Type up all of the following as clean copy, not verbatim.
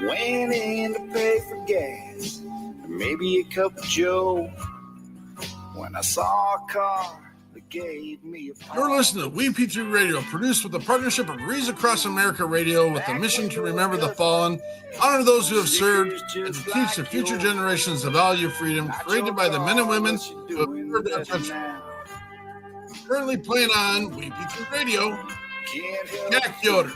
Went in to pay for gas, maybe a cup of joe, when I saw a car that gave me a pause. You're listening to WeP3 Radio, produced with the partnership of Rees Across America Radio, with the mission to remember the fallen, honor those who have served, and to teach the future generations the value of freedom created by the men and women who have served our country. Currently playing on WeP3 Radio, Jack Yoder,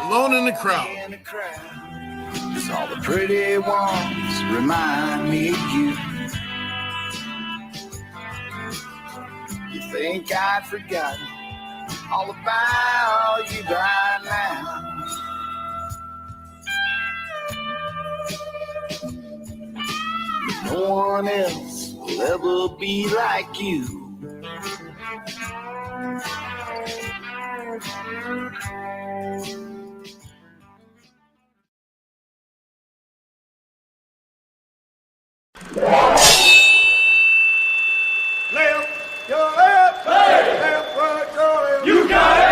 Alone in the Crowd. Cause all the pretty ones remind me of you. You think I'd forgotten all about you by now. No one else will ever be like you. Left your left, hey. Left right, your left. You got it.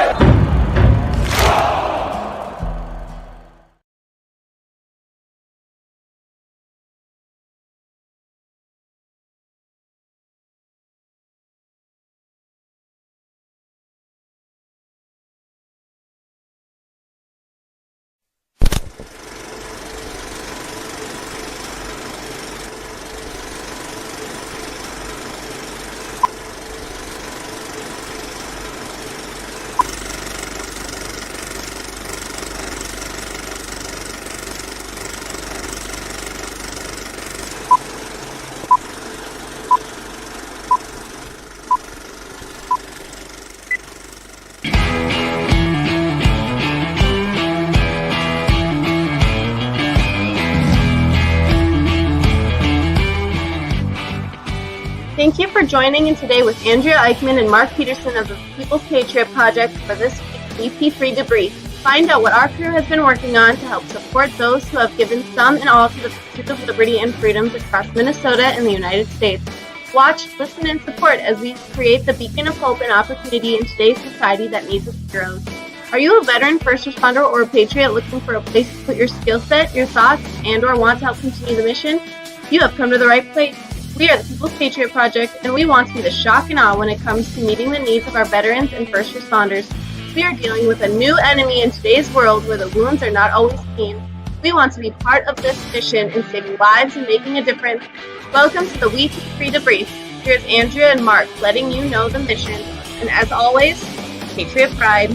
Thank you for joining in today with Andrea Eichmann and Mark Peterson of the People's Patriot Project for this week's WeP3 Debrief. Find out what our crew has been working on to help support those who have given some and all to the pursuit of liberty and freedoms across Minnesota and the United States. Watch, listen, and support as we create the beacon of hope and opportunity in today's society that needs its heroes. Are you a veteran, first responder, or a patriot looking for a place to put your skill set, your thoughts, and or want to help continue the mission? You have come to the right place. We are the People's Patriot Project, and we want to be the shock and awe when it comes to meeting the needs of our veterans and first responders. We are dealing with a new enemy in today's world where the wounds are not always clean. We want to be part of this mission in saving lives and making a difference. Welcome to the WeP3 Debrief. Here's Andrea and Mark letting you know the mission. And as always, Patriot Pride.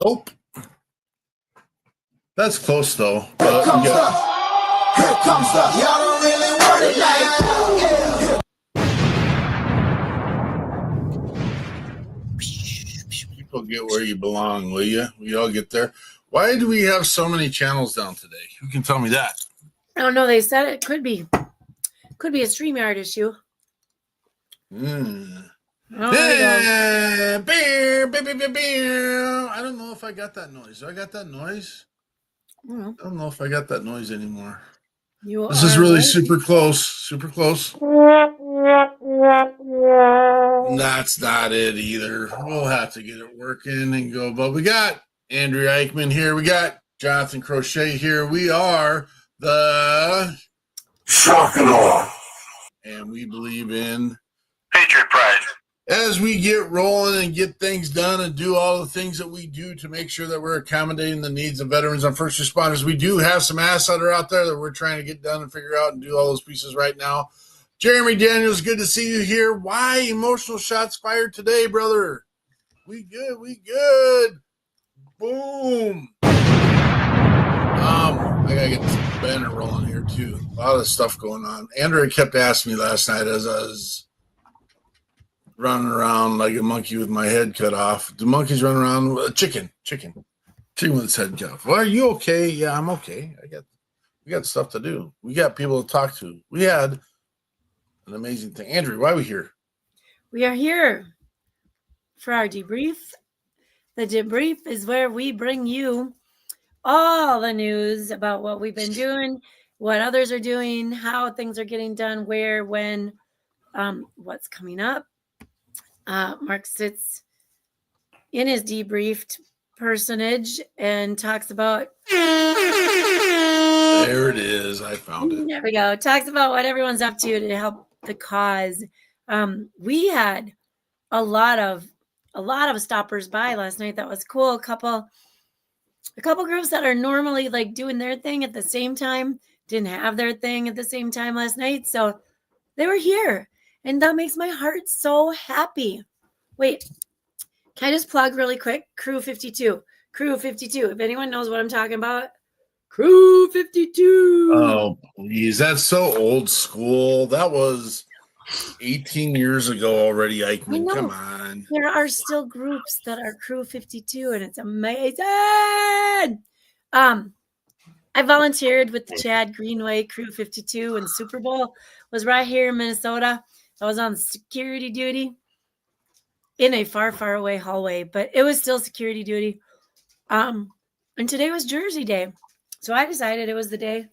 Nope. That's close though. Here comes the. Y'all don't really want it like. People get where you belong, will you? We all get there. Why do we have so many channels down today? Who can tell me that? I don't know. They said it could be a StreamYard issue. I don't know if I got that noise. Do I got that noise? I don't know if I got that noise anymore. This is really super close. Super close. That's not it either. We'll have to get it working and go. But we got Andrea Eichmann here. We got Jonathan Crochet here. We are the Shock and Awe. And we believe in Patriot Pride. As we get rolling and get things done and do all the things that we do to make sure that we're accommodating the needs of veterans and first responders, we do have some asks that are out there that we're trying to get done and figure out and do all those pieces right now. Jeremy Daniels, good to see you here. Why emotional shots fired today, brother? We good. Boom. I gotta get this banner rolling here too. A lot of stuff going on. Andrea kept asking me last night as I was running around like a monkey with my head cut off. Do monkeys run around with a chicken with its head cut off? Well, are you okay? Yeah, I'm okay. We got stuff to do. We got people to talk to. We had an amazing thing. Andrew, why are we here? We are here for our debrief. The debrief is where we bring you all the news about what we've been doing, what others are doing, how things are getting done, where, when, what's coming up. Mark sits in his debriefed personage and talks about. There it is. I found it. There we go. Talks about what everyone's up to help the cause. We had a lot of stoppers by last night. That was cool. A couple groups that are normally like doing their thing at the same time didn't have their thing at the same time last night, so they were here, and that makes my heart so happy. Wait, can I just plug really quick? Crew 52. If anyone knows what I'm talking about, Crew 52. Oh, please. That's so old school. That was 18 years ago already, Eichmann. Come on. There are still groups that are Crew 52, and it's amazing. I volunteered with the Chad Greenway Crew 52 and Super Bowl. Was right here in Minnesota. I was on security duty in a far, far away hallway, but it was still security duty. And today was Jersey Day. So I decided it was the day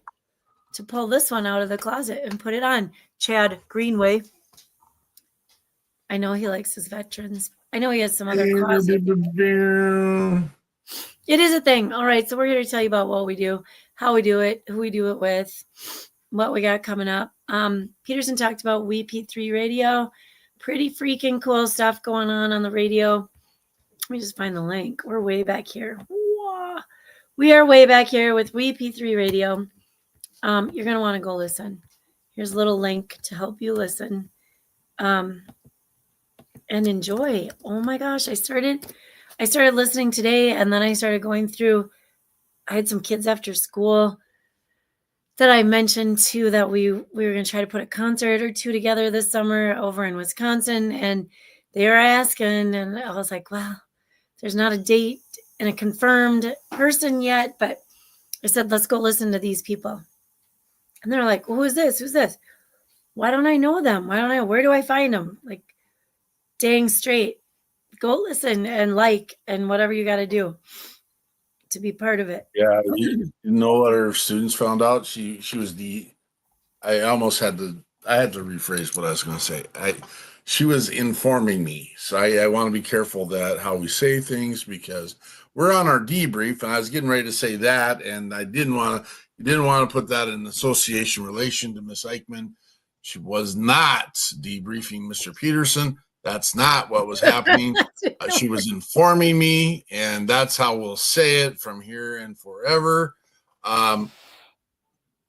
to pull this one out of the closet and put it on. Chad Greenway. I know he likes his veterans. I know he has some other causes. It is a thing. All right, so we're here to tell you about what we do, how we do it, who we do it with, what we got coming up. Peterson talked about WeP3 Radio. Pretty freaking cool stuff going on the radio. Let me just find the link. We're way back here. Whoa. We are way back here with WeP3 Radio. You're going to want to go listen. Here's a little link to help you listen and enjoy. Oh my gosh, I started listening today, and then I started going through. I had some kids after school that I mentioned too that we were going to try to put a concert or two together this summer over in Wisconsin, and they were asking, and I was like, well, there's not a date and a confirmed person yet, but I said, let's go listen to these people. And they're like, well, who's this? Why don't I know them? Where do I find them? Like, dang straight. Go listen and and whatever you got to do to be part of it. Yeah, you know what our students found out? She was I had to rephrase what I was going to say. She was informing me. So I want to be careful that how we say things, because we're on our debrief, and I was getting ready to say that, and I didn't want to put that in association relation to Miss Eichmann. She was not debriefing Mr. Peterson. That's not what was happening. She was informing me, and that's how we'll say it from here and forever.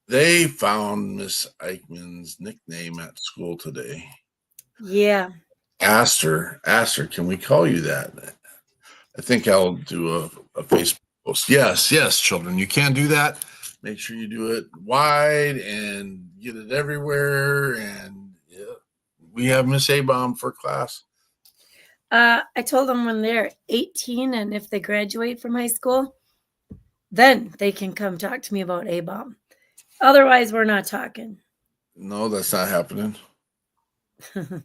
They found Miss Eichmann's nickname at school today. Yeah. Asked her, can we call you that? I think I'll do a Facebook post. Yes, children, you can do that. Make sure you do it wide and get it everywhere. And yeah, we have Miss A-Bomb for class. I told them when they're 18 and if they graduate from high school, then they can come talk to me about A-Bomb. Otherwise, we're not talking. No, that's not happening. They're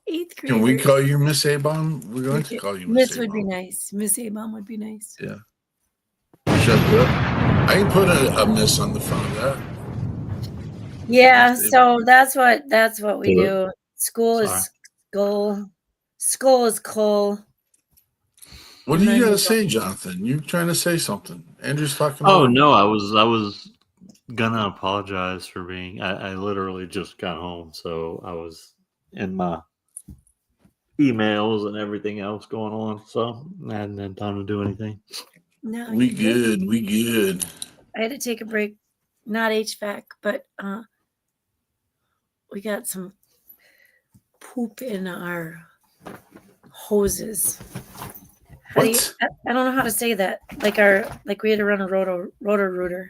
8th grade. Can we call you Miss A-Bomb? We're going to call you Miss A-Bomb. Would be nice. Miss A-Bomb would be nice. Yeah. Shut up. I can put a miss on the front of that. Yeah, so that's what we do. School is skull. Skull is coal. What do you got to say, Jonathan? You're trying to say something. Andrew's talking about. Oh no, I was gonna apologize for being. I literally just got home, so I was in my emails and everything else going on, so I hadn't had time to do anything. No, we good. I had to take a break, not HVAC, but some poop in our hoses. What? I don't know how to say that. Like we had to run a rotor rooter,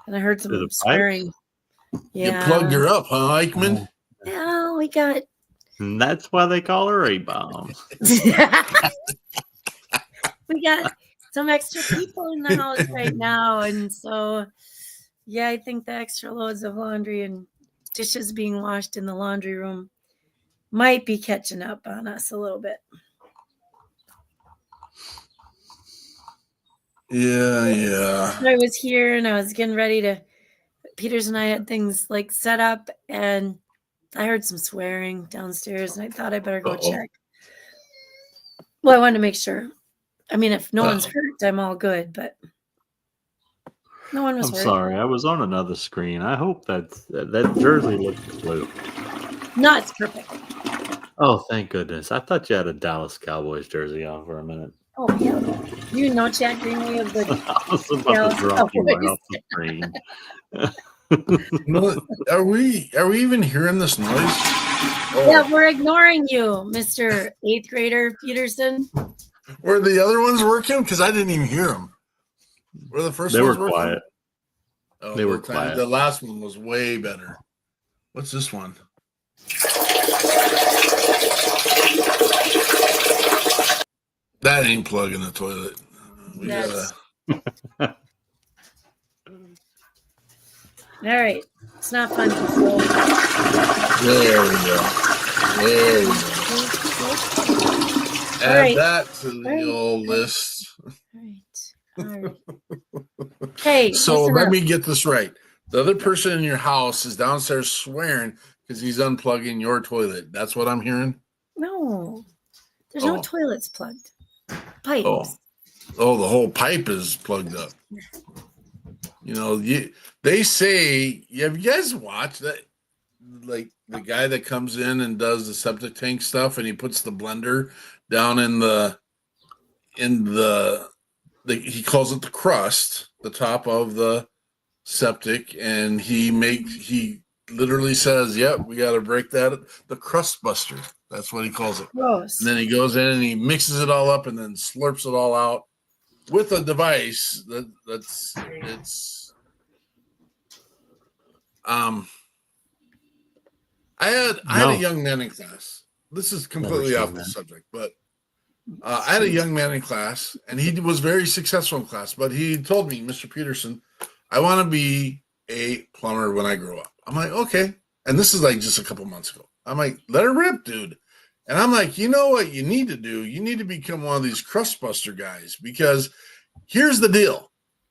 and I heard some Through the swearing. You Yeah. plugged her up, huh, Eichmann? Yeah, we got. And that's why they call her A-bombs. We got some extra people in the house right now, and so yeah, I think the extra loads of laundry and dishes being washed in the laundry room might be catching up on us a little bit. Yeah. I was here and I was getting ready to. Peters and I had things like set up, and I heard some swearing downstairs, and I thought I better go check. Well, I wanted to make sure. I mean, if no one's hurt, I'm all good, but no one was I'm hurt. sorry, I was on another screen. I hope that jersey looks blue. No, it's perfect. Oh, thank goodness. I thought you had a Dallas Cowboys jersey on for a minute. Oh, yeah. You know Chad Greenway of the I was about to drop you right off the screen. No, are we even hearing this noise? Oh. Yeah, we're ignoring you, Mr. 8th grader Peterson. Were the other ones working? Because I didn't even hear them. Were the first They ones were working? quiet. Oh, They were quiet. The last one was way better. What's this one? That ain't plugging the toilet. We Yes. gotta. All right. It's not fun. There we go. Add right. that to the Right. old list. All right. Okay. So listen let up. me get this right. The other person in your house is downstairs swearing because he's unplugging your toilet. That's what I'm hearing? No. There's no toilets plugged. Pipes. Oh, the whole pipe is plugged up. You know, they say, have you guys watched that? Like the guy that comes in and does the septic tank stuff, and he puts the blender down in the he calls it the crust, the top of the septic, and he literally says, "Yep, we got to break that the crust buster." That's what he calls it. Gross. And then he goes in and he mixes it all up and then slurps it all out with a device that's I had a young man in class. This is completely off the subject, but I had a young man in class, and he was very successful in class. But he told me, Mr. Peterson, I want to be a plumber when I grow up. I'm like, okay. And this is like just a couple months ago. I'm like, let her rip, dude. And I'm like, you know what you need to do? You need to become one of these crust buster guys, because here's the deal.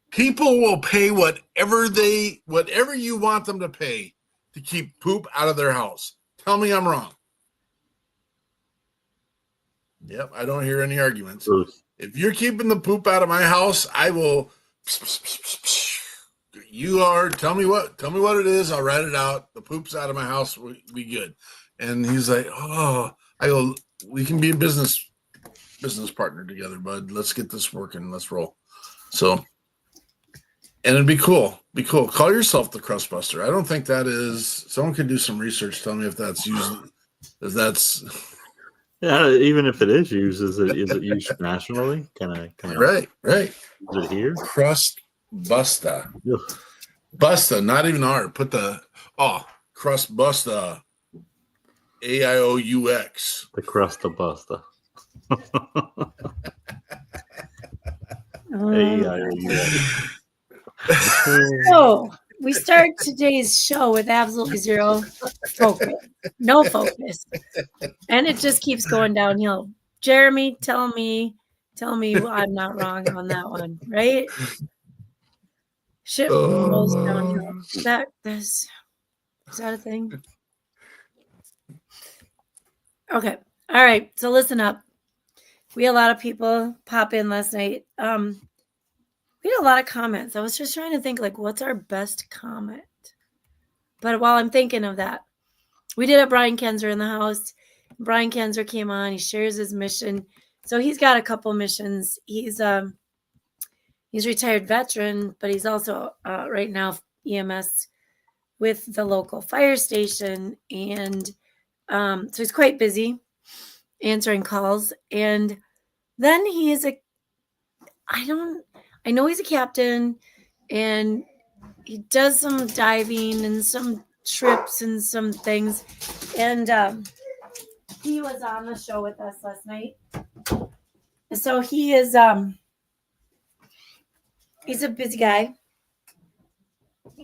People will pay whatever you want them to pay to keep poop out of their house. Tell me I'm wrong. Yep, I don't hear any arguments. If you're keeping the poop out of my house, I will. You are. Tell me what it is. I'll write it out. The poop's out of my house. We good. And he's like, oh, I go. We can be a business partner together, bud. Let's get this working. Let's roll. So, and it'd be cool. Call yourself the crust buster. I don't think that is. Someone could do some research. Tell me if that's used. If that's. Yeah, even if it is used, is it used nationally? Can I Right. Is it here? Crust buster. Ugh. Busta, not even R. Put the crust busta. AIOUX. The crust of busta. AIOUX. So we start today's show with absolutely zero focus, no focus, and it just keeps going downhill. Jeremy, tell me I'm not wrong on that one, right? Shit rolls downhill. Is that a thing? Okay. All right. So listen up. We had a lot of people pop in last night. We had a lot of comments. I was just trying to think, like, what's our best comment? But while I'm thinking of that, we did have Brian Kenzer in the house. Brian Kenzer came on. He shares his mission. So he's got a couple missions. He's a retired veteran, but he's also right now EMS with the local fire station, and so he's quite busy answering calls. And then I know he's a captain, and he does some diving and some trips and some things. And he was on the show with us last night. So he is he's a busy guy,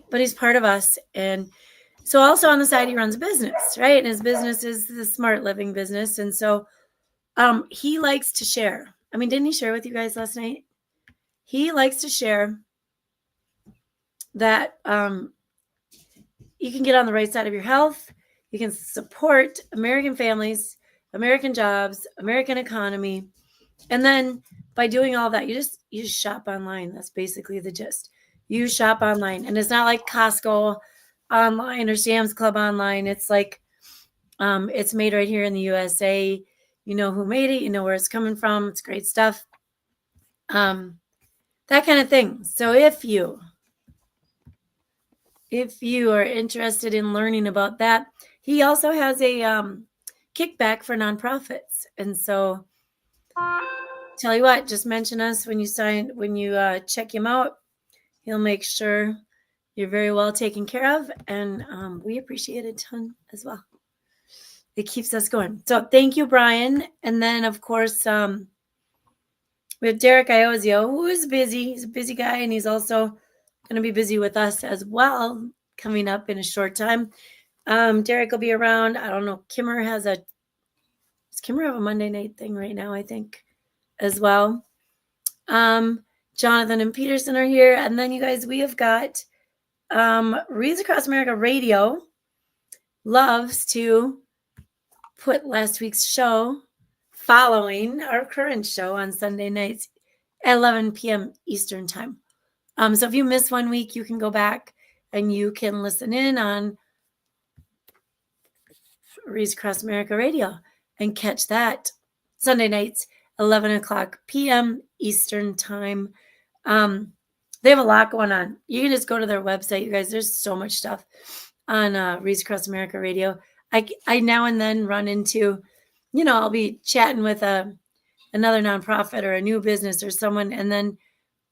but he's part of us. And so also on the side, he runs a business, right? And his business is the Smart Living business. And so he likes to share. I mean, didn't he share with you guys last night? He likes to share that you can get on the right side of your health. You can support American families, American jobs, American economy. And then by doing all that, you just shop online. That's basically the gist. You shop online. And it's not like Costco online or Sam's Club online. It's like it's made right here in the USA. You know who made it. You know where it's coming from. It's great stuff. That kind of thing. So if you are interested in learning about that, he also has a kickback for nonprofits. And so tell you what, just mention us when you check him out. He'll make sure you're very well taken care of. And we appreciate it a ton as well. It keeps us going. So thank you, Brian. And then, of course, we have Derek Iozio, who is busy. He's a busy guy, and he's also going to be busy with us as well coming up in a short time. Derek will be around. I don't know. Does Kimmer have a Monday night thing right now, I think, as well. Jonathan and Peterson are here. And then, you guys, we have got Reads Across America Radio loves to put last week's show following our current show on Sunday nights at 11 p.m. Eastern time. So if you miss 1 week, you can go back and you can listen in on Reads Across America Radio and catch that Sunday nights, 11 o'clock p.m. Eastern time. They have a lot going on. You can just go to their website, you guys. There's so much stuff on Reads Across America Radio. I now and then run into, I'll be chatting with another nonprofit or a new business or someone, and then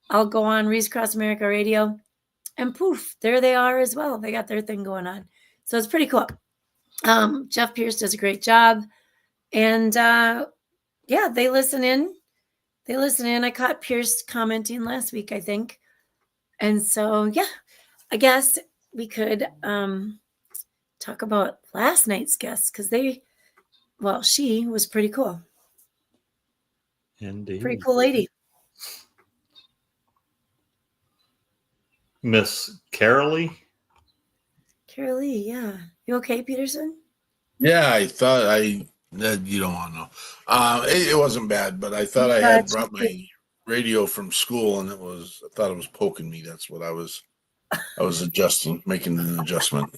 I'll go on Reads Across America Radio, and poof, there they are as well. They got their thing going on. So it's pretty cool. Jeff Pierce does a great job. And they listen in. I caught Pierce commenting last week, I think. And so, I guess we could talk about last night's guest, because she was pretty cool. Indeed. Pretty cool lady. Miss Carolee? Carolee, yeah. You okay, Peterson? Yeah, I thought you don't want to know. It wasn't bad, but I thought I had brought my radio from school, and I thought it was poking me. That's what I was adjusting, making an adjustment.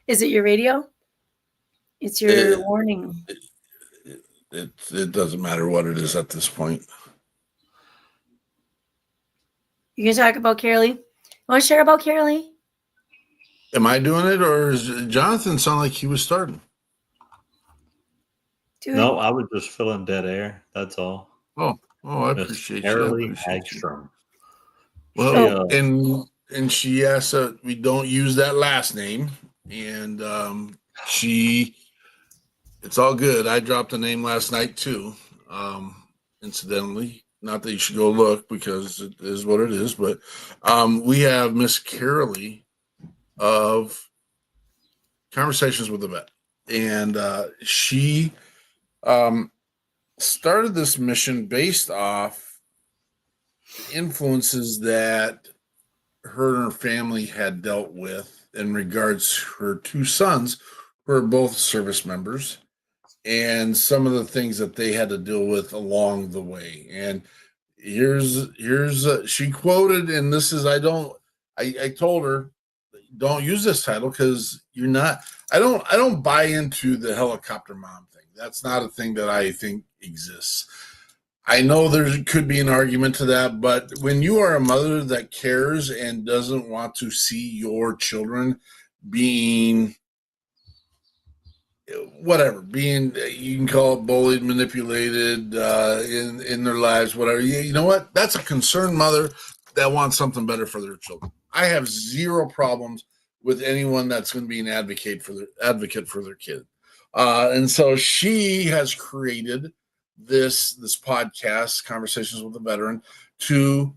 Is it your radio? It's your warning. It doesn't matter what it is at this point. You can talk about Carolee? You want to share about Carolee? Am I doing it, or does Jonathan sound like he was starting? No, I was just filling dead air. That's all. Oh, I appreciate Carolee Hagstrom. Well, and she asked that we don't use that last name, and it's all good. I dropped a name last night too, incidentally. Not that you should go look, because it is what it is, but we have Miss Carolee of Conversations with the Vet, and she started this mission based off influences that her and her family had dealt with in regards to her two sons, who are both service members, and some of the things that they had to deal with along the way. And here's she quoted, and this is, I told her, don't use this title, because I don't buy into the helicopter mom thing. That's not a thing that I think exists. I know there could be an argument to that, but when you are a mother that cares and doesn't want to see your children being whatever, being, you can call it bullied, manipulated in their lives, whatever. You know what? That's a concerned mother that wants something better for their children. I have zero problems with anyone that's going to be an advocate for their kid. And so she has created this podcast, Conversations with a Veteran, to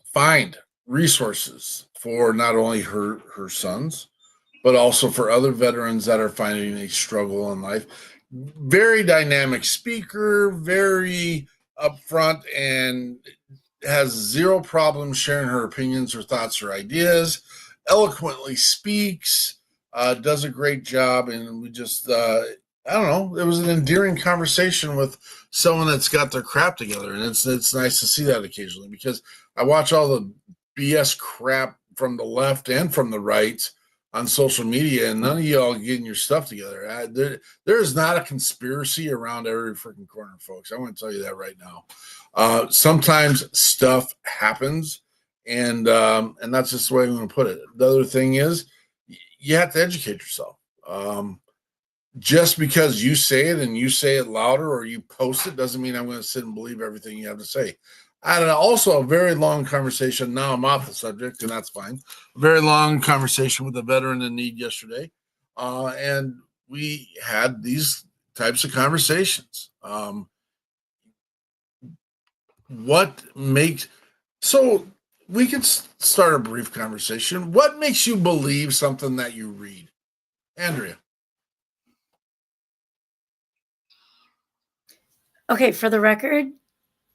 find resources for not only her sons, but also for other veterans that are finding a struggle in life. Very dynamic speaker, very upfront, and has zero problem sharing her opinions or thoughts or ideas, eloquently speaks, does a great job. And we just, I don't know, it was an endearing conversation with someone that's got their crap together. And it's nice to see that occasionally, because I watch all the BS crap from the left and from the right on social media, and none of y'all getting your stuff together. There is not a conspiracy around every freaking corner, folks. I want to tell you that right now. Sometimes stuff happens, and that's just the way I'm going to put it. The other thing is, you have to educate yourself. Just because you say it and you say it louder or you post it doesn't mean I'm going to sit and believe everything you have to say. I had also a very long conversation. Now I'm off the subject, and that's fine. A very long conversation with a veteran in need yesterday. And we had these types of conversations. So we could start a brief conversation. What makes you believe something that you read? Andrea. Okay, for the record,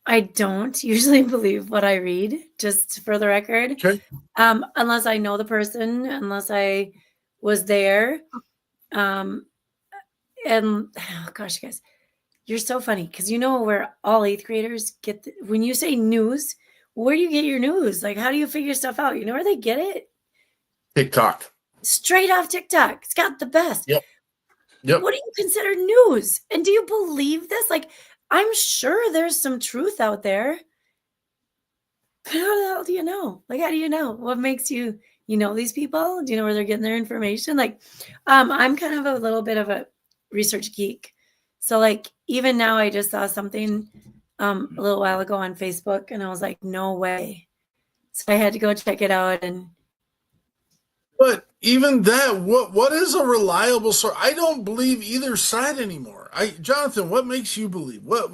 I don't usually believe what I read, just for the record. Okay. Unless I know the person, unless I was there. And oh gosh, guys, you're so funny, because you know where all 8th graders get when you say news, where do you get your news? Like, how do you figure stuff out? You know where they get it? TikTok. Straight off TikTok. It's got the best. Yep. What do you consider news? And do you believe this? Like, I'm sure there's some truth out there. But how the hell do you know? Like, how do you know? What makes you know these people? Do you know where they're getting their information? Like, I'm kind of a little bit of a research geek. So, like, even now I just saw something a little while ago on Facebook, and I was like, no way. So I had to go check it out. And but even that, what is a reliable source? I don't believe either side anymore. Jonathan, what makes you believe? What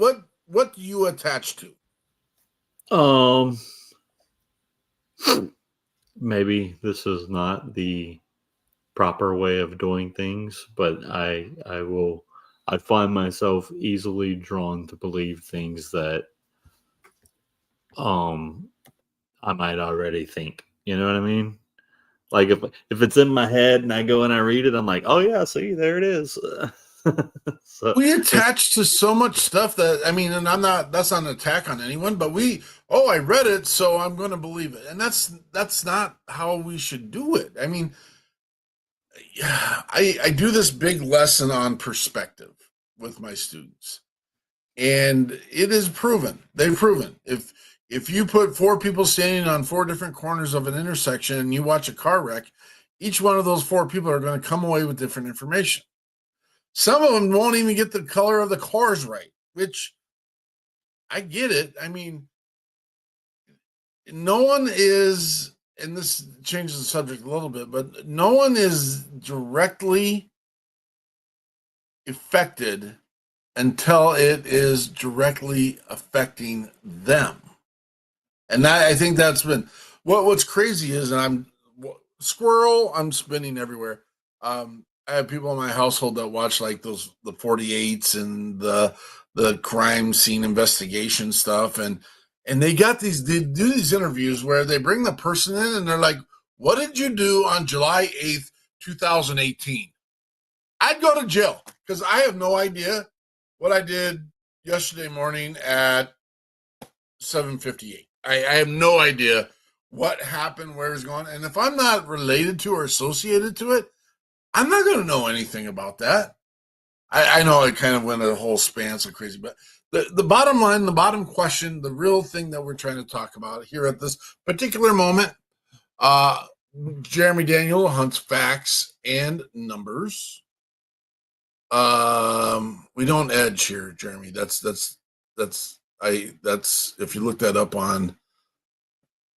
do you attach to? Maybe this is not the proper way of doing things, but I find myself easily drawn to believe things that I might already think. You know what I mean? Like, if it's in my head and I go and I read it, I'm like, oh yeah, see, there it is. So we attach to so much stuff that, I mean, and that's not an attack on anyone, but I read it, so I'm going to believe it. And that's not how we should do it. I mean, I do this big lesson on perspective with my students, and it is proven. They've proven if you put 4 people standing on 4 different corners of an intersection and you watch a car wreck, each one of those 4 people are going to come away with different information. Some of them won't even get the color of the cars right, which I get it. I mean, no one is, and this changes the subject a little bit, but no one is directly affected until it is directly affecting them. And I think that's been what's crazy is, and I'm spinning everywhere. I have people in my household that watch like the 48s and the crime scene investigation stuff, and they do these interviews where they bring the person in and they're like, "What did you do on July 8th, 2018?" I'd go to jail because I have no idea what I did yesterday morning at 7:58. I have no idea what happened, where it's going. And if I'm not related to or associated to it, I'm not going to know anything about that. I know it kind of went a whole span so crazy, but the bottom line, the bottom question, the real thing that we're trying to talk about here at this particular moment, Jeremy Daniel hunts facts and numbers. We don't edge here, Jeremy. That's if you look that up on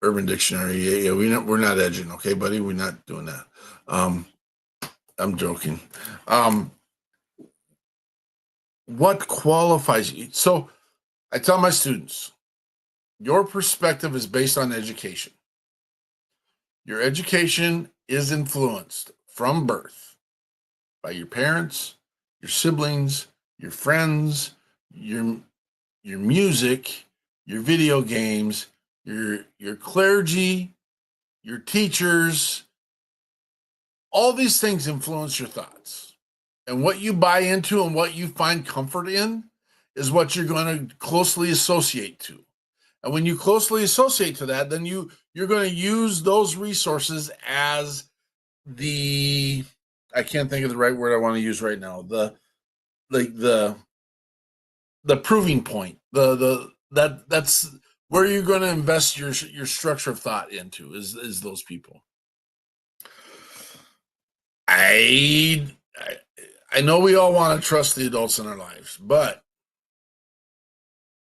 Urban Dictionary, yeah, we're not edging, okay, buddy? We're not doing that. I'm joking. What qualifies you? So I tell my students, your perspective is based on education. Your education is influenced from birth by your parents, your siblings, your friends, your music, your video games, your clergy, your teachers. All these things influence your thoughts. And what you buy into and what you find comfort in is what you're going to closely associate to. And when you closely associate to that, then you're going to use those resources as I can't think of the right word I want to use right now. The proving point. That's where you're going to invest your structure of thought into is those people. I know we all want to trust the adults in our lives, but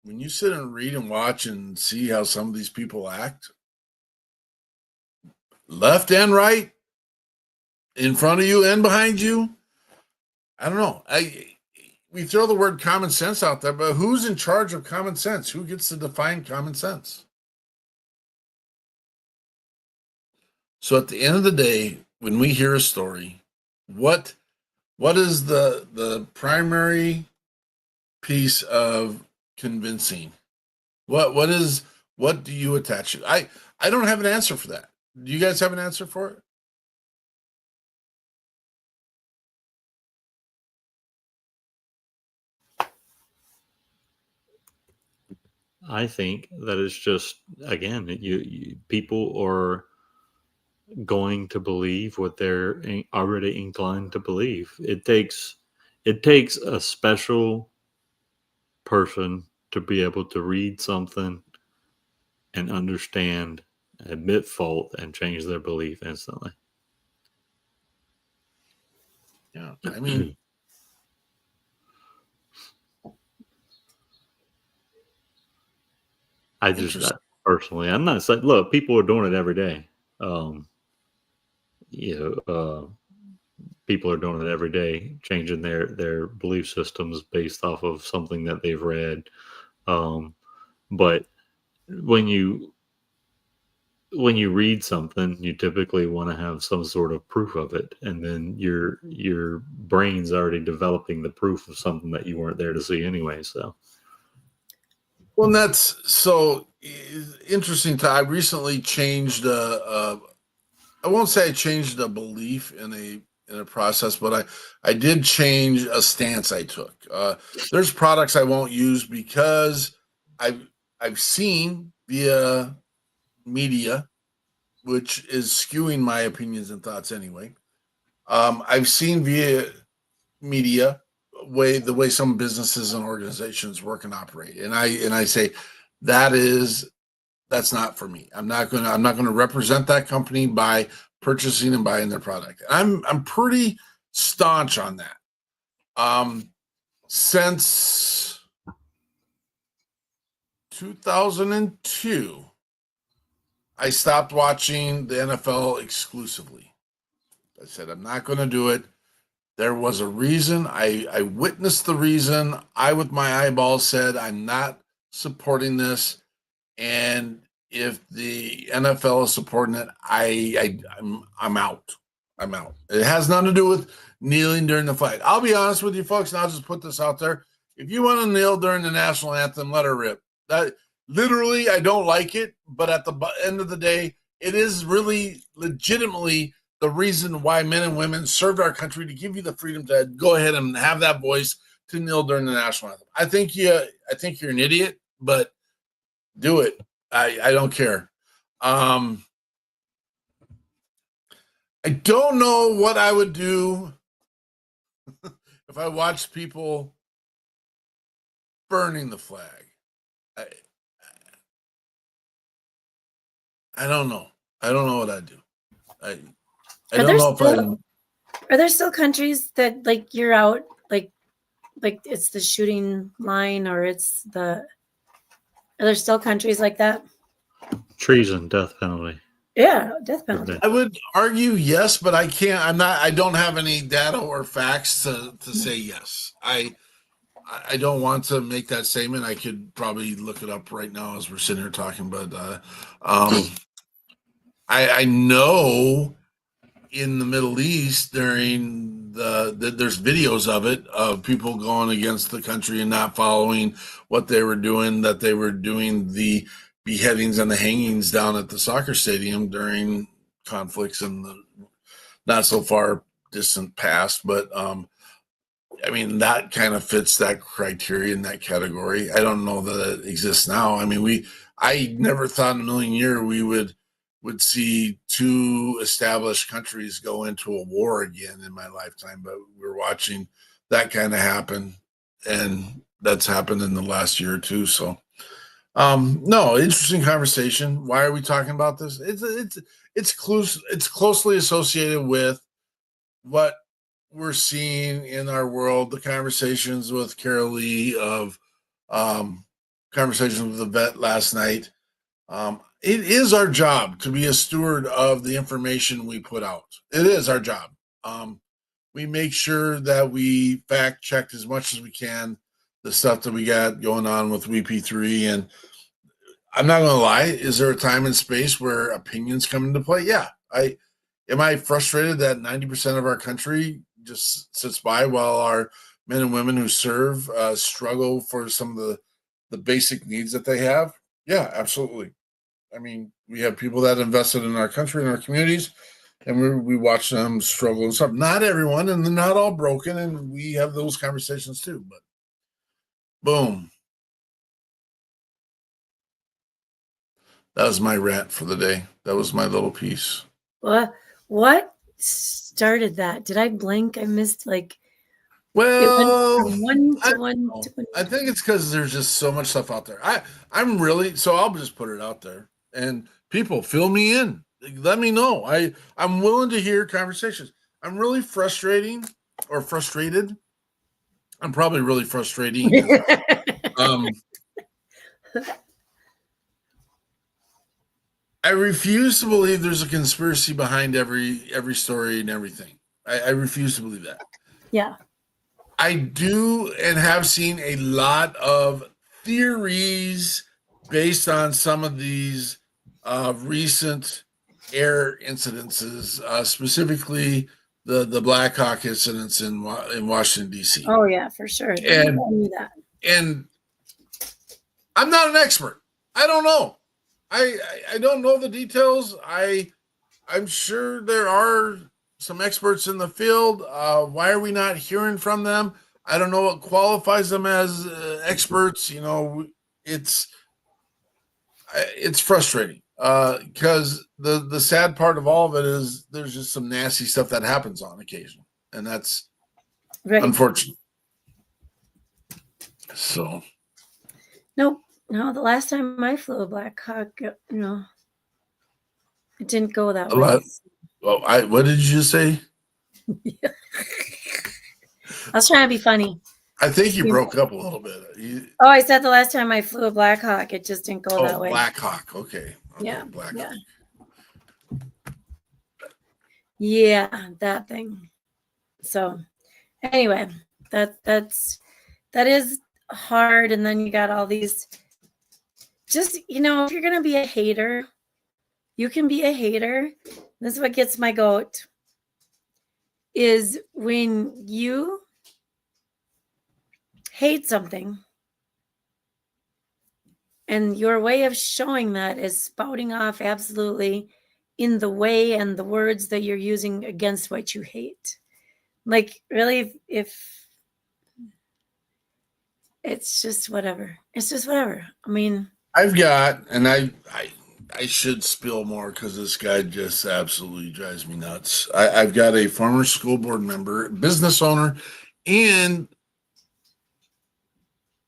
when you sit and read and watch and see how some of these people act, left and right, in front of you and behind you, I don't know. We throw the word common sense out there, but who's in charge of common sense? Who gets to define common sense? So at the end of the day, when we hear a story, what is the primary piece of convincing? What do you attach to? I don't have an answer for that. Do you guys have an answer for it? I think that it's just, again, people are going to believe what they're already inclined to believe. It takes a special person to be able to read something and understand, admit fault, and change their belief instantly. Yeah, I mean, Personally, I'm not saying, look, people are doing it every day. People are doing it every day, changing their belief systems based off of something that they've read. But when you read something, you typically want to have some sort of proof of it, and then your brain's already developing the proof of something that you weren't there to see anyway. So, well, that's so interesting. I recently changed. I won't say I changed a belief in a process, but I did change a stance I took. There's products I won't use because I've seen via media, which is skewing my opinions and thoughts anyway. I've seen via media the way some businesses and organizations work and operate, and I say that's not for me. I'm not gonna represent that company by purchasing and buying their product. I'm pretty staunch on that. Since 2002, I stopped watching the NFL exclusively. I said, I'm not going to do it. There was a reason. I witnessed the reason. I, with my eyeballs, said, I'm not supporting this. And if the NFL is supporting it, I'm out. I'm out. It has nothing to do with kneeling during the fight. I'll be honest with you folks, and I'll just put this out there. If you want to kneel during the national anthem, let her rip. That literally, I don't like it, but at the end of the day, it is really legitimately the reason why men and women served our country, to give you the freedom to go ahead and have that voice to kneel during the national anthem. I think you're an idiot, but do it. I don't care. I don't know what I would do if if I watched people burning the flag, I don't know. I don't know what I'd do. I don't know if Are there still countries that like you're out like it's the shooting line or it's the? Are there still countries like that? Treason, death penalty. Yeah, death penalty. I would argue yes, but I can't. I don't have any data or facts to say yes. I don't want to make that statement. I could probably look it up right now as we're sitting here talking, but I know in the Middle East during there's videos of it, of people going against the country and not following what they were doing, that they were doing the beheadings and the hangings down at the soccer stadium during conflicts in the not so far distant past. But I mean, that kind of fits that criteria in that category. I don't know that it exists now. I mean, I never thought in a million years we would see two established countries go into a war again in my lifetime, but we're watching that kind of happen, and that's happened in the last year or two. So no, interesting conversation. Why are we talking about this? It's closely associated with what we're seeing in our world, the conversations with Carol Lee, of conversations with the vet last night. It is our job to be a steward of the information we put out. It is our job. We make sure that we fact check as much as we can the stuff that we got going on with WeP3. And I'm not going to lie, is there a time and space where opinions come into play? Yeah. Am I frustrated that 90% of our country just sits by while our men and women who serve struggle for some of the basic needs that they have? Yeah, absolutely. I mean, we have people that invested in our country and our communities, and we watch them struggle and stuff. Not everyone, and they're not all broken, and we have those conversations too. But boom. That was my rant for the day. That was my little piece. What started that? Did I blink? I missed like. Well, I think it's because there's just so much stuff out there. I'm really, so I'll just put it out there, and people fill me in. Let me know. I'm willing to hear conversations. I'm really frustrated. I'm probably really frustrating. I refuse to believe there's a conspiracy behind every story and everything. I refuse to believe that. Yeah. I do and have seen a lot of theories based on some of these recent air incidences, specifically the Black Hawk incidents in Washington, D.C. Oh, yeah, for sure. And I'm not an expert. I don't know. I don't know the details. I'm sure there are some experts in the field. Why are we not hearing from them? I don't know what qualifies them as experts. You know, it's frustrating because the sad part of all of it is there's just some nasty stuff that happens on occasion, and that's unfortunate. So, no, the last time I flew a Black Hawk, it didn't go that way. Well, what did you say? I was trying to be funny. I think you broke up a little bit. I said the last time I flew a Black Hawk, it just didn't go that way. Black Hawk, okay. Yeah, Black Hawk. Yeah, that thing. So, anyway, that is hard, and then you got all these. Just if you're gonna be a hater, you can be a hater. This is what gets my goat. Is when you hate something and your way of showing that is spouting off absolutely in the way and the words that you're using against what you hate. Like, really, if it's just whatever. It's just whatever. I mean, I've got, and I should spill more because this guy just absolutely drives me nuts. I've got a former school board member, business owner And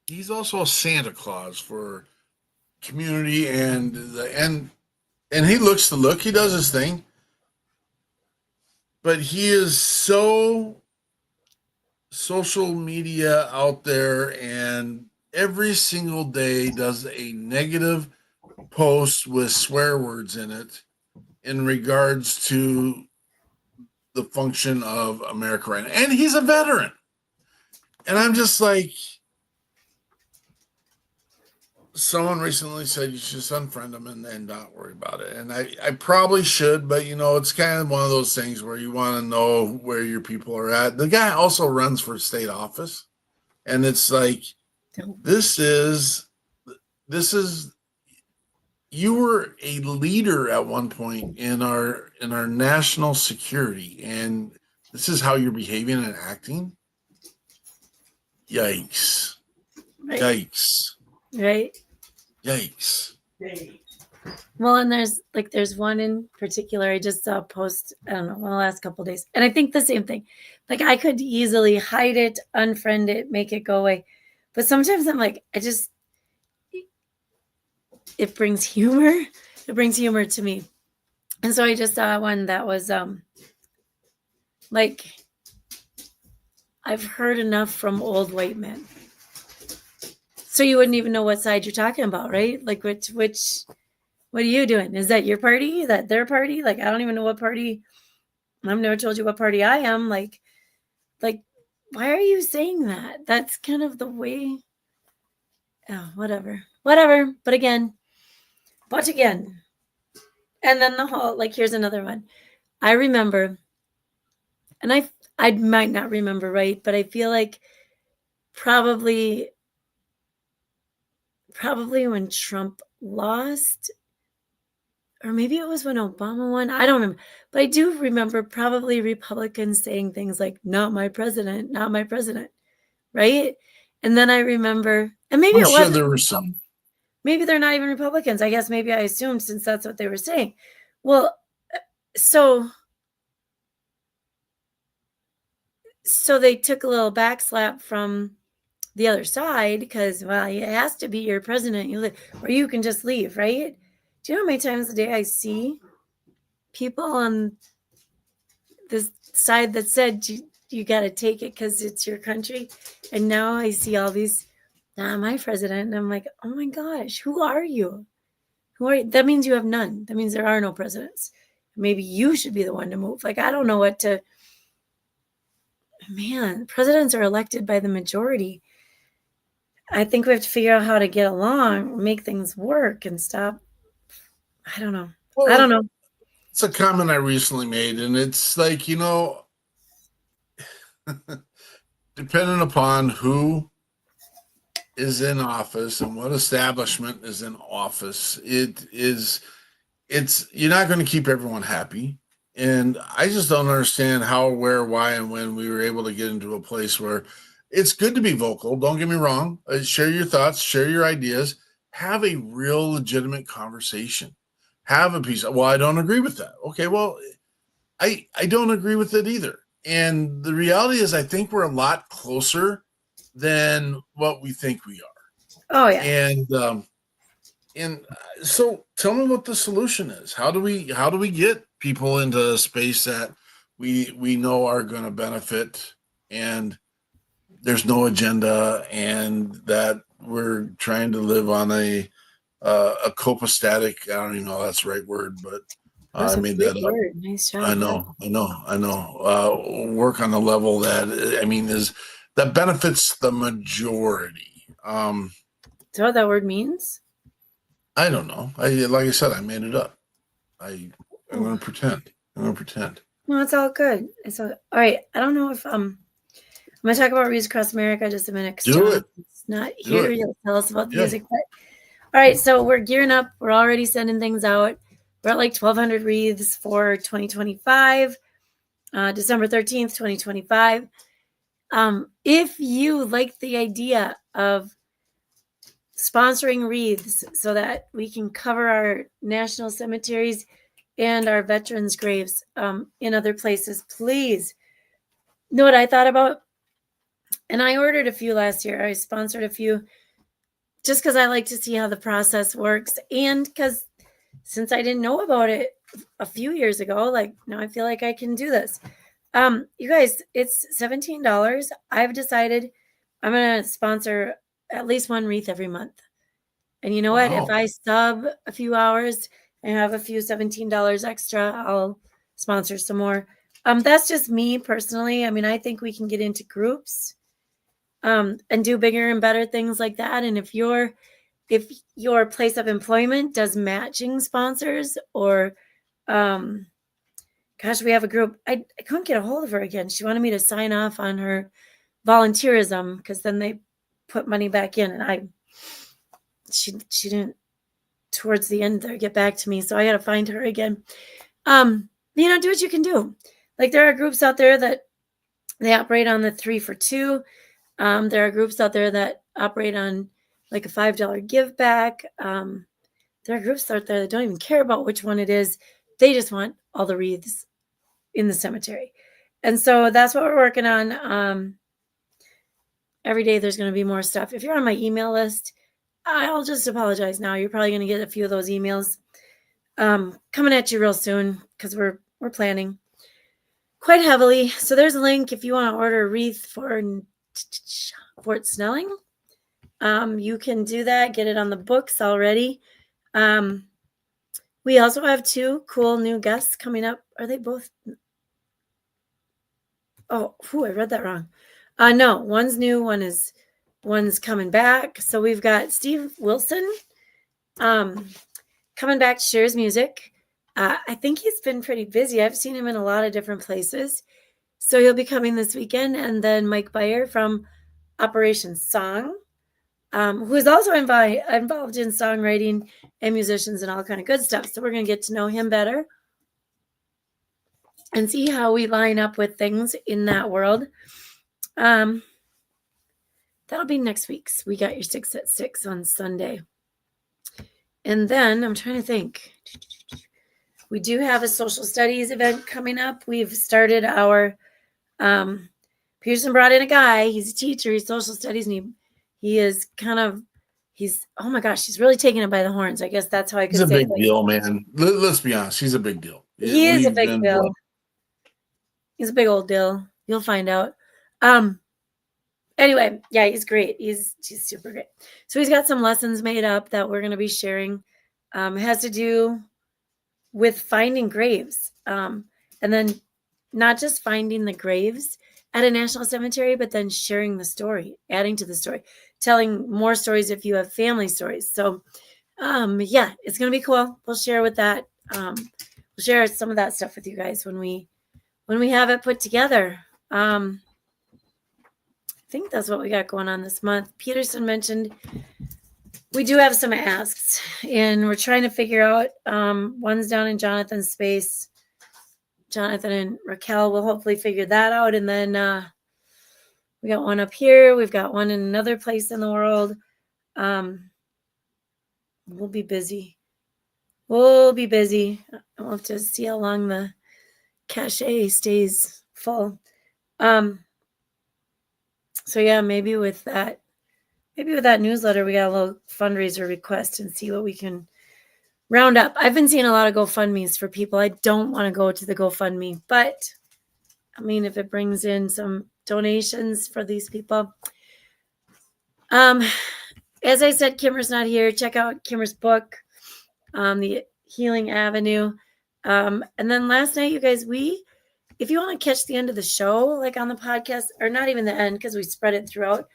he's also a Santa Claus for community, and he looks the look. He does his thing, but he is so social media out there, and every single day does a negative post with swear words in it in regards to the function of America right now. And he's a veteran. And I'm just like, someone recently said you should just unfriend him and not worry about it. And I probably should, but it's kind of one of those things where you want to know where your people are at. The guy also runs for state office. And it's like, this is you were a leader at one point in our national security, and this is how you're behaving and acting. Yikes. Right. Yikes. Right. Yikes. Well, and there's one in particular I just saw a post, I don't know, one of the last couple of days. And I think the same thing. Like, I could easily hide it, unfriend it, make it go away. But sometimes I'm like, it brings humor. It brings humor to me. And so I just saw one that was like, I've heard enough from old white men. So you wouldn't even know what side you're talking about, right? Like, which what are you doing? Is that your party? Is that their party? Like, I don't even know what party. I've never told you what party I am. Like, why are you saying that? That's kind of the way. Oh, whatever. But again, watch again. And then the whole, like, here's another one. I remember, and I might not remember right, but I feel like probably when Trump lost, or maybe it was when Obama won. I don't remember. But I do remember probably Republicans saying things like, not my president, right? And then I remember, and maybe I'm it sure wasn't. there were some. Maybe they're not even Republicans. I guess maybe I assumed since that's what they were saying. Well, so they took a little backslap from the other side because, well, it has to be your president. You live, or you can just leave, right? Do you know how many times a day I see people on this side that said you got to take it because it's your country, and now I see all these, my president, and I'm like, oh my gosh, who are you? That means you have none. That means there are no presidents. Maybe you should be the one to move. Like, I don't know what to. Man, presidents are elected by the majority. I think we have to figure out how to get along, make things work, and stop. I don't know. Well, I don't know. It's a comment I recently made, and it's like, depending upon who is in office and what establishment is in office, it's you're not going to keep everyone happy. And I just don't understand how, where, why, and when we were able to get into a place where it's good to be vocal. Don't get me wrong. Share your thoughts, share your ideas, have a real legitimate conversation. Have a piece of, well, I don't agree with that. Okay, well, I don't agree with it either. And the reality is, I think we're a lot closer than what we think we are. Oh, yeah. And so tell me what the solution is. How do we get people into a space that we know are going to benefit, and there's no agenda, and that we're trying to live on a copacetic, I don't even know if that's the right word, but I made that up. Nice job. I know. Work on the level that, that benefits the majority. Is that what that word means? I don't know. Like I said, I made it up. I'm going to pretend. No, it's all good. All right. I don't know if I'm going to talk about Reads Across America just a minute. Do it. It's not here. You'll tell us about the music. But, all right. So we're gearing up. We're already sending things out. We're at like 1,200 wreaths for 2025, December 13th, 2025. If you like the idea of sponsoring wreaths so that we can cover our national cemeteries and our veterans' graves in other places, please. You know what I thought about? And I ordered a few last year. I sponsored a few just because I like to see how the process works. And because since I didn't know about it a few years ago, like now I feel like I can do this. You guys, it's $17. I've decided I'm going to sponsor at least one wreath every month. And you know what? If I sub a few hours and have a few $17 extra, I'll sponsor some more. That's just me personally. I mean, I think we can get into groups and do bigger and better things like that. And if your place of employment does matching sponsors, or gosh, we have a group. I couldn't get a hold of her again. She wanted me to sign off on her volunteerism because then they put money back in, and she didn't towards the end there get back to me, so I got to find her again. Do what you can do. Like, there are groups out there that they operate on the 3 for 2. There are groups out there that operate on like a $5 give back. There are groups out there that don't even care about which one it is. They just want all the wreaths in the cemetery. And so that's what we're working on. Every day there's going to be more stuff. If you're on my email list, I'll just apologize now. You're probably going to get a few of those emails coming at you real soon because we're planning quite heavily. So there's a link if you want to order a wreath for Fort Snelling. You can do that. Get it on the books already. We also have 2 cool new guests coming up. Are they both? Oh, I read that wrong. No, one's new. One's coming back. So we've got Steve Wilson coming back to share his music. I think he's been pretty busy. I've seen him in a lot of different places. So he'll be coming this weekend. And then Mike Beyer from Operation Song, who is also involved in songwriting and musicians and all kind of good stuff. So we're going to get to know him better and see how we line up with things in that world. That'll be next week's. We got your 6 at 6 on Sunday. And then I'm trying to think. We do have a social studies event coming up. We've started our Pearson brought in a guy. He's a teacher. He's social studies, and he's oh my gosh, he's really taking it by the horns. I guess that's how I could say it. He's a big deal, man. Let's be honest. He's a big deal. He is a big deal. He's a big old deal. You'll find out. Anyway, yeah, he's great. He's super great. So he's got some lessons made up that we're going to be sharing. It has to do with finding graves. And then not just finding the graves at a national cemetery, but then sharing the story, adding to the story, telling more stories if you have family stories. So, yeah, it's going to be cool. We'll share with that. We'll share some of that stuff with you guys when we have it put together. I think that's what we got going on this month. Peterson mentioned we do have some asks, and we're trying to figure out one's down in Jonathan's space. Jonathan and Raquel will hopefully figure that out. And then we got one up here. We've got one in another place in the world. We'll be busy. We'll have to see how long the cache stays full. So yeah, maybe with that newsletter, we got a little fundraiser request and see what we can round up. I've been seeing a lot of GoFundMes for people. I don't want to go to the GoFundMe, but I mean, if it brings in some donations for these people. As I said, Kimmer's not here. Check out Kimmer's book, The Healing Avenue. And then last night, you guys, if you want to catch the end of the show, like on the podcast, or not even the end, because we spread it throughout.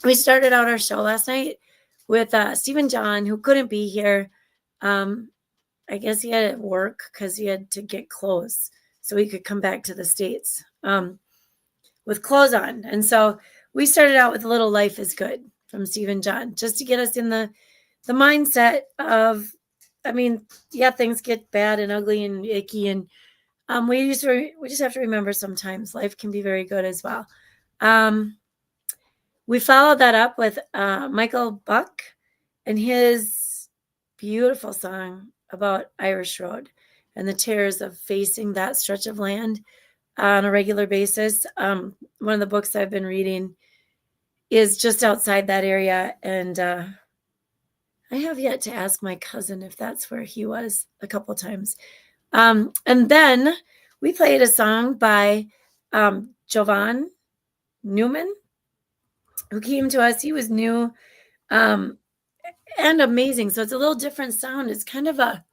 We started out our show last night with Stephen John, who couldn't be here. I guess he had to work because he had to get clothes so he could come back to the States with clothes on. And so we started out with a little Life is Good from Stephen John, just to get us in the mindset of, I mean, yeah, things get bad and ugly and icky, and we just have to remember sometimes life can be very good as well. We followed that up with Michael Buck and his beautiful song about Irish Road and the terrors of facing that stretch of land. on a regular basis. One of the books I've been reading is just outside that area, and I have yet to ask my cousin if that's where he was a couple times. And then we played a song by Jovan Newman, who came to us. He was new and amazing. So it's a little different sound. It's kind of a,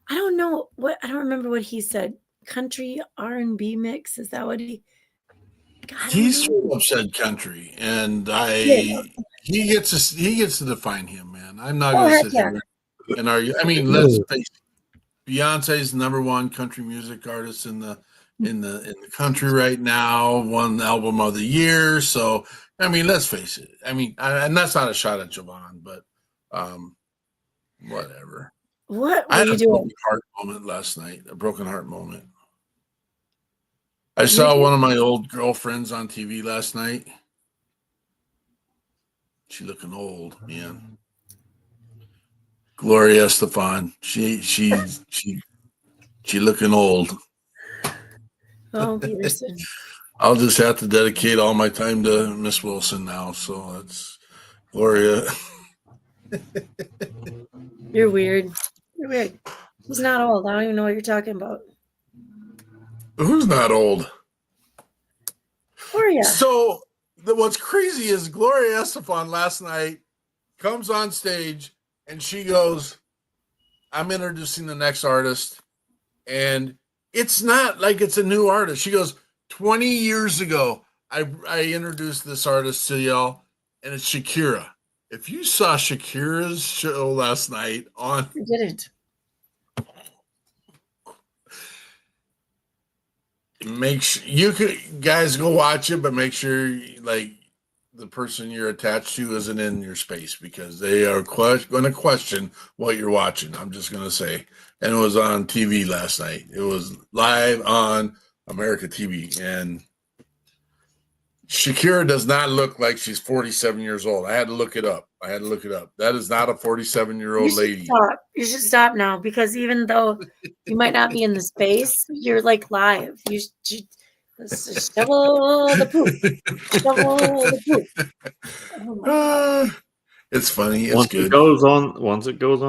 I don't remember what he said. Country R&B mix. Is that what he? He's said country, and he gets to define him, man. I'm not going to sit here and argue. I mean, let's face it, Beyonce's number one country music artist in the country right now, won album of the year. So I mean, let's face it. I mean, and that's not a shot at Jovan, but whatever. What I had were you a doing? broken heart moment last night. A broken heart moment. I saw one of my old girlfriends on TV last night. She looking old, man. Gloria Estefan. She looking old. Oh, Peterson. I'll just have to dedicate all my time to Miss Wilson now. So that's Gloria. You're weird. You're weird. He's not old. I don't even know what you're talking about. Who's not old? Gloria. So what's crazy is Gloria Estefan last night comes on stage and she goes, I'm introducing the next artist. And it's not like it's a new artist. She goes, 20 years ago, I introduced this artist to y'all, and it's Shakira. If you saw Shakira's show last night on... I didn't. Make sure you could guys go watch it, but make sure like the person you're attached to isn't in your space because they are going to question what you're watching. I'm just going to say, and it was on TV last night. It was live on America TV, and Shakira does not look like she's 47 years old. I had to look it up. That is not a 47-year-old lady. Stop. You should stop now because even though you might not be in the space, you're like live. You should shovel the poop. Shovel the poop. Oh my it's funny. It's once good. It goes on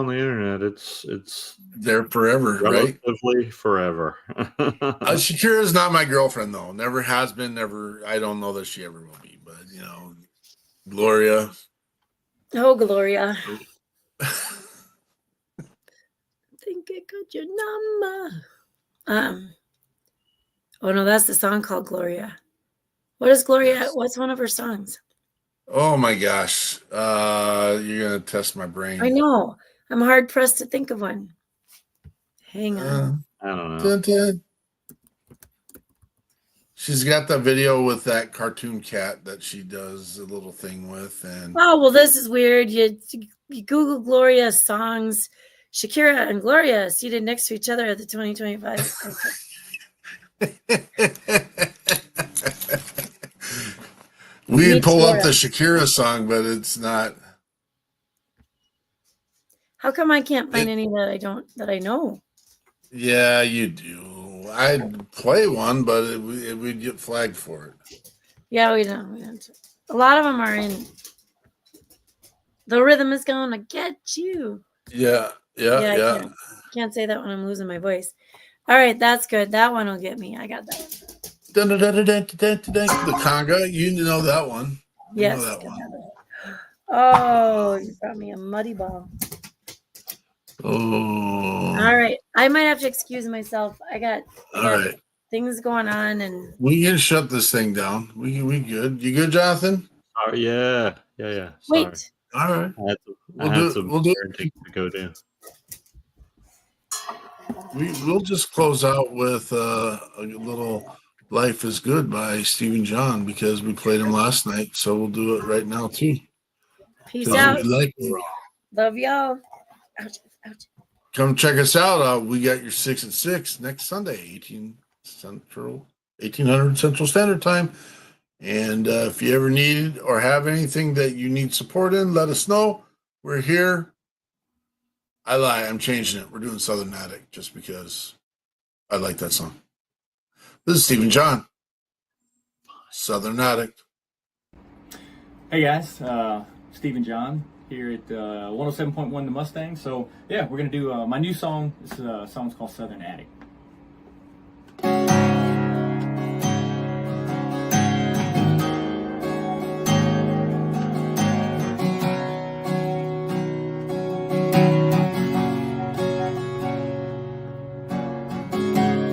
the internet, it's there forever, relatively right? Forever. Shakira is not my girlfriend, though. Never has been. Never. I don't know that she ever will be. But Gloria. Oh, Gloria. I think I got your number. Oh no, that's the song called Gloria. What is Gloria? What's one of her songs? Oh my gosh. You're gonna test my brain. I know. I'm hard pressed to think of one. Hang on. I don't know. Dun, dun. She's got the video with that cartoon cat that she does a little thing with, and Oh well, this is weird. You Google Gloria songs, Shakira and Gloria seated next to each other at the 2025. We'd pull up the Shakira song, but it's not. How come I can't find any that I know? Yeah, you do. I'd play one, but we'd get flagged for it. Yeah, we don't. A lot of them are in. The rhythm is gonna get you. Yeah. I can't say that when I'm losing my voice. All right, that's good. That one will get me. I got that. The conga, you know that one. Yes. You know that one. Oh, you brought me a muddy ball. Oh. All right. I might have to excuse myself. I got things going on, and we can shut this thing down. We good. You good, Jonathan? Yeah. Sorry. Wait. All right. We'll do it. To go down. We'll just close out with a little "Life Is Good" by Stephen John because we played him last night, so we'll do it right now too. Peace out. Love y'all. Ouch. Come check us out. We got your 6 at 6 next Sunday, 1800 Central Standard Time. And if you ever need or have anything that you need support in, let us know. We're here. I lie. I'm changing it. We're doing Southern Attic just because I like that song. This is Stephen John, Southern Addict. Hey guys, Stephen John here at 107.1 The Mustang. So yeah, we're gonna do my new song. This song's called Southern Addict.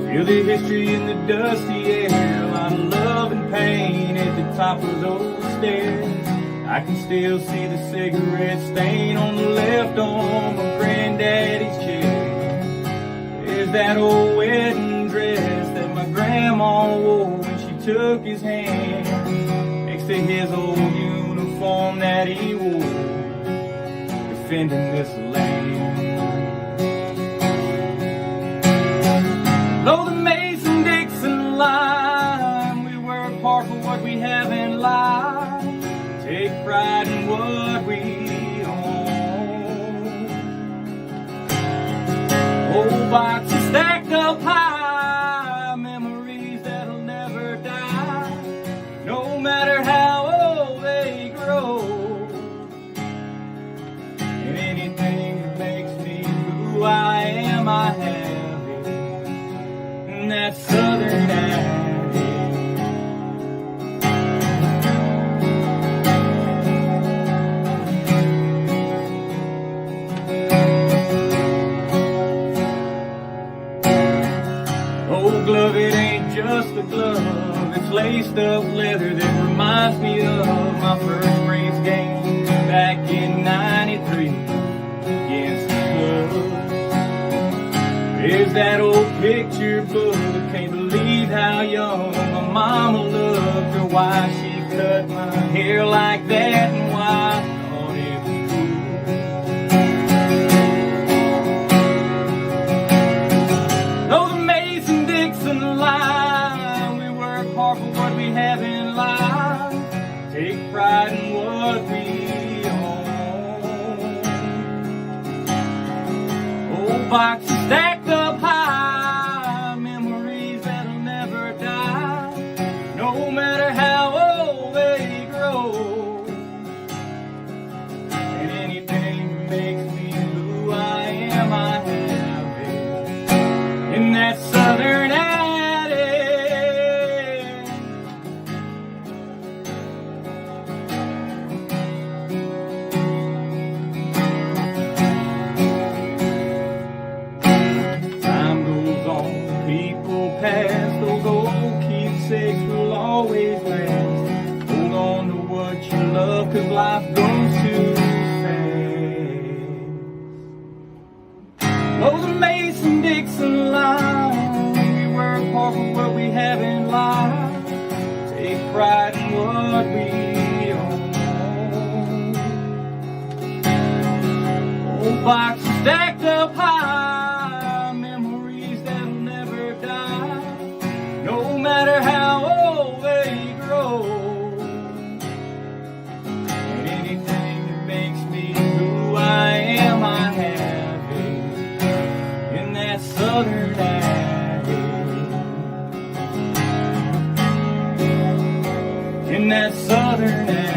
Feel the history in the dusty air, a lot of love and pain at the top of those stairs. I can still see the cigarette stain on the left arm of granddaddy's chair. There's that old wedding dress that my grandma wore when she took his hand, next to his old uniform that he wore, defending this land. Though the Mason-Dixon line, we work hard for what we have in life. Take pride in what we own. Old boxes stacked up high, memories that'll never die, no matter how old they grow. And anything that makes me who I am, I have it. And that's Southern Addict. Glove, it ain't just a glove, it's laced up leather that reminds me of my first Braves game back in '93 against the Cubs. There's that old picture book, can't believe how young my mama looked, or why she cut my hair like that, and why I thought it was cool. Though the Mason-Dixon line, we work hard for what we have in life, take pride in what we own. Old boxes stacked up high, memories that'll never die, no matter how old they grow. And anything that makes me who I am, I have it. And that Southern Addict. Time goes on, people pass, those old keepsakes will always last. Hold on to what you love, 'cause life goes too fast. Oh, the Mason-Dixon line, we work hard for what we have in life, take pride in what we own. Old boxes stacked up high, memories that'll never die, no matter how old they grow. And anything that makes me who I am, I have it. In that Southern Addict. In that Southern Addict.